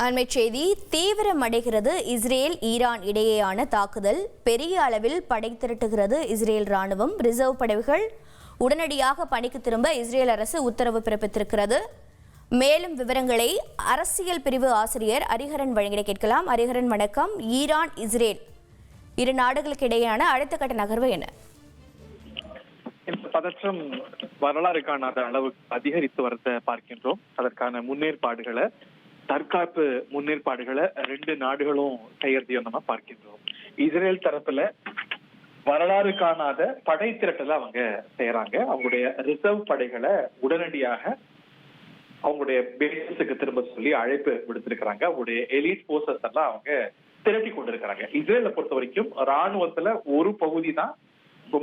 அண்மைச் செய்தி தீவிரமடைகிறது. Israel Iran இடையேயான தாக்குதல் பெரிய அளவில் படை திரட்டுகிறது. இஸ்ரேல் ராணுவம் ரிசர்வ் படைகள் உடனடியாக பணிக்கு திரும்ப இஸ்ரேல் அரசு உத்தரவு பிறப்பித்திருக்கிறது. மேலும் விவரங்களை அரசியல் பிரிவு ஆசிரியர் ஹரிஹரன் வழங்கிட கேட்கலாம். ஹரிஹரன் வணக்கம். ஈரான் இஸ்ரேல் இரு நாடுகளுக்கு இடையேயான அடுத்த கட்ட நகர்வு என்ன? இந்த பதற்றம் வரலாறு காணாத அளவுக்கு அதிகரித்து வரத பார்க்கின்றோம். அதற்கான முன்னேற்பாடுகளை, தற்காப்பு முன்னேற்பாடுகளை ரெண்டு நாடுகளும் செய்யறதையும் நம்ம பார்க்கின்றோம். இஸ்ரேல் தரப்புல வரலாறு காணாத படை திரட்டலை அவங்க செய்யறாங்க. அவங்களுடைய ரிசர்வ் படைகளை உடனடியாக அவங்களுடைய பேஸுக்கு திரும்ப சொல்லி அழைப்பு விடுத்திருக்கிறாங்க. அவங்களுடைய எலிட் போர்சஸ் எல்லாம் அவங்க திரட்டி கொண்டிருக்கிறாங்க. இஸ்ரேலை பொறுத்த வரைக்கும் ராணுவத்துல ஒரு பகுதி தான்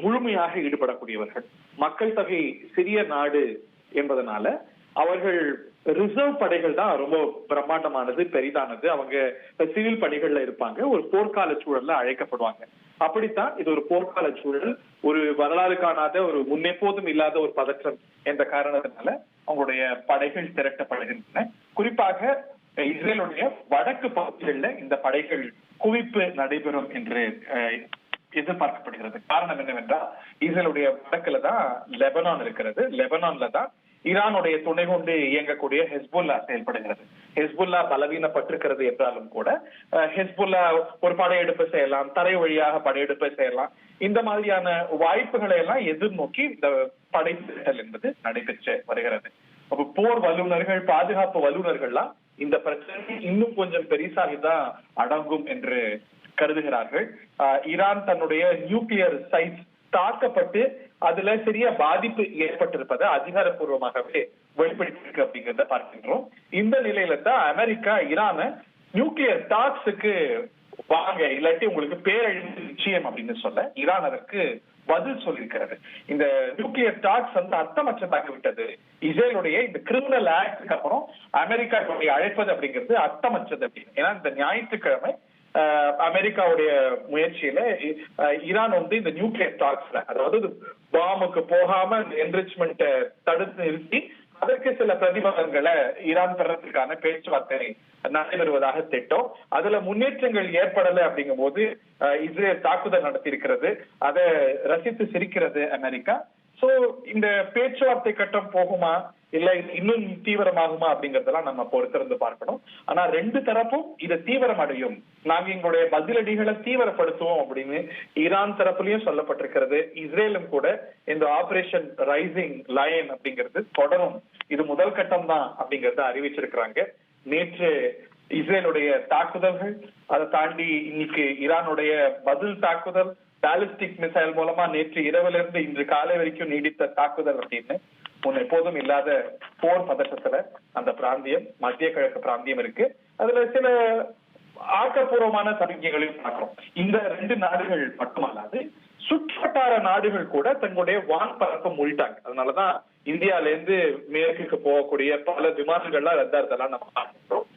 முழுமையாக ஈடுபடக்கூடியவர்கள். மக்கள் தொகை சிறிய நாடு என்பதனால அவர்கள் ரிசர்வ் படைகள் தான் ரொம்ப பிரம்மாண்டமானது, பெரிதானது. அவங்க சிவில் பணிகள்ல இருப்பாங்க, ஒரு போர்க்கால சூழல்ல அழைக்கப்படுவாங்க. அப்படித்தான் இது ஒரு போர்க்கால சூழல், ஒரு வரலாறு காணாத, ஒரு முன்னெப்போதும் இல்லாத ஒரு பதற்றம் என்ற காரணத்தினால அவங்களுடைய படைகள் திரட்டப்படுகின்றன. குறிப்பாக இஸ்ரேலுடைய வடக்கு பகுதிகளில் இந்த படைகள் குவிப்பு நடைபெறும் என்று எதிர்பார்க்கப்படுகிறது. காரணம் என்னவென்றால், இஸ்ரேலுடைய வடக்குல தான் லெபனான் இருக்கிறது. லெபனான்ல தான் ஈரானுடைய துணை கொண்டு இயங்கக்கூடிய ஹெஸ்புல்லா செயல்படுகிறது. ஹெஸ்புல்லா பலவீனப்பட்டிருக்கிறது என்றாலும் கூட ஹெஸ்புல்லா ஒரு படையெடுப்பு செய்யலாம், தரை வழியாக படையெடுப்பு செய்யலாம். இந்த மாதிரியான வாய்ப்புகளை எல்லாம் எதிர்நோக்கி இந்த படை திரட்டல் என்பது நடைபெற்று வருகிறது. அப்ப போர் வல்லுநர்கள், பாதுகாப்பு வல்லுநர்கள்லாம் இந்த பிரச்சனை இன்னும் கொஞ்சம் பெரிசாகிதான் அடங்கும் என்று கருதுகிறார்கள். ஈரான் தன்னுடைய நியூக்ளியர் சைட்ஸ் தாக்கப்பட்டு அதுல சிறிய பாதிப்பு ஏற்பட்டிருப்பதை அதிகாரப்பூர்வமாகவே வெளிப்படுத்தியிருக்கு அப்படிங்கிறத பார்க்கின்றோம். இந்த நிலையில தான் அமெரிக்கா ஈரான நியூக்ளியர் டாக்ஸுக்கு வாங்க, இல்லாட்டி உங்களுக்கு பேரழிவு நிச்சயம் அப்படின்னு சொல்ல ஈரான் அதற்கு பதில் சொல்லியிருக்கிறது. இந்த நியூக்ளியர் டாக்ஸ் வந்து அர்த்தமற்றதாகிவிட்டது. இஸ்ரேலுடைய இந்த கிரிமினல் ஆக்டுக்கு அப்புறம் அமெரிக்காவுடைய அழைப்பது அப்படிங்கிறது அர்த்தமற்றது அப்படின்னு. ஏன்னா இந்த ஞாயிற்றுக்கிழமை அமெரிக்காவுடைய முயற்சியில ஈரான் வந்து இந்த நியூக்ளியர் டாக்ஸ்ல, அதாவது பாமுக்கு போகாம என்ரிச்மெண்ட் தடுத்து நிறுத்தி அதற்கு சில பிரதிபலன்களை ஈரான் பெறத்துக்கான பேச்சுவார்த்தை நடைபெறுவதாக திட்டம். அதுல முன்னேற்றங்கள் ஏற்படலை அப்படிங்கும் போது இஸ்ரேல் தாக்குதல் நடத்தி இருக்கிறது. அதை ரசித்து சிரிக்கிறது அமெரிக்கா. சோ இந்த பேச்சுவார்த்தை கட்டம் போகுமா இல்ல இன்னும் தீவிரமாகுமா அப்படிங்கறதெல்லாம் நம்ம பொறுத்திருந்து பார்க்கணும். ஆனா ரெண்டு தரப்பும் இதை தீவிரம் அடையும், நாங்க எங்களுடைய பதிலடிகளை தீவிரப்படுத்துவோம் அப்படின்னு ஈரான் தரப்புலயும் சொல்லப்பட்டிருக்கிறது. இஸ்ரேலும் கூட இந்த ஆபரேஷன் ரைசிங் லயன் அப்படிங்கிறது தொடரும், இது முதல் கட்டம் தான் அப்படிங்கறத அறிவிச்சிருக்கிறாங்க. நேற்று இஸ்ரேலுடைய தாக்குதல்கள், அதை தாண்டி இன்னைக்கு ஈரானுடைய பதில் தாக்குதல், பாலிஸ்டிக் மிசைல் மூலமா நேற்று இரவுல இருந்து இன்று காலை வரைக்கும் நீடித்த தாக்குதல் அப்படின்னு எப்போதும் இல்லாத போர் பதட்டத்துல அந்த பிராந்தியம், மத்திய கிழக்கு பிராந்தியம் இருக்கு. அதுல சில ஆக்கப்பூர்வமான சமிக்கைகளையும் பார்க்கிறோம். இந்த ரெண்டு நாடுகள் மட்டுமல்லாது சுற்றுவட்டார நாடுகள் கூட தங்களுடைய வான்பரப்பை மூடிட்டாங்க. அதனாலதான் இந்தியால இருந்து மேற்குக்கு போகக்கூடிய பல விமானங்கள்லாம் ரத்தார்த்தெல்லாம் நம்ம பார்க்கிறோம்.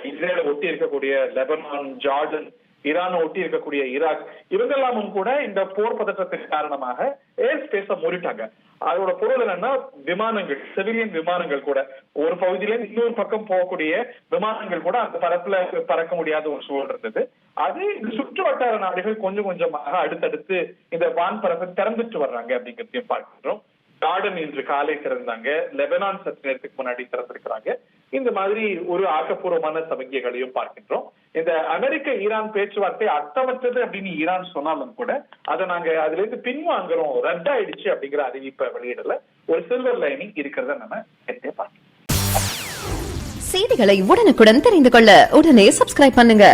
இஸ்ரேலை ஒட்டி இருக்கக்கூடிய லெபனான், ஜார்டன், ஈரானை ஒட்டி இருக்கக்கூடிய ஈராக், இவங்கெல்லாமும் கூட இந்த போர் பதற்றத்தின் காரணமாக ஏர் ஸ்பேஸ மூடிட்டாங்க. அதோட பொருள் என்னன்னா, விமானங்கள், சிவிலியன் விமானங்கள் கூட ஒரு பகுதியில இன்னொரு பக்கம் போகக்கூடிய விமானங்கள் கூட அந்த பரப்புல பறக்க முடியாத ஒரு சூழல் இருந்தது. அது இந்த சுற்று வட்டார நாடுகள் கொஞ்சம் கொஞ்சமாக அடுத்தடுத்து இந்த வான்பரப்பை திறந்துட்டு வர்றாங்க அப்படிங்கிறதையும் பார்க்கிறோம். ஜார்டன் இன்று காலை திறந்தாங்க, லெபனான் சற்று நேரத்துக்கு முன்னாடி திறந்திருக்கிறாங்க. இந்த மாதிரி ஒரு ஆக்கப்பூர்வமான சமிக்கைகளையும் பார்க்கின்றோம். இந்த அமெரிக்க ஈரான் பேச்சுவார்த்தை அர்த்தமற்றது அப்படின்னு ஈரான் சொன்னாலும் கூட அதை நாங்க அதுல இருந்து பின்வாங்குறோம், ரத்து ஆயிடுச்சு அப்படிங்கிற அறிவிப்பை வெளியிடல. ஒரு சில்வர் லைனிங் இருக்கிறத நம்ம பார்க்கலாம். செய்திகளை உடனுக்குடன் தெரிந்து கொள்ள உடனே சப்ஸ்கிரைப் பண்ணுங்க.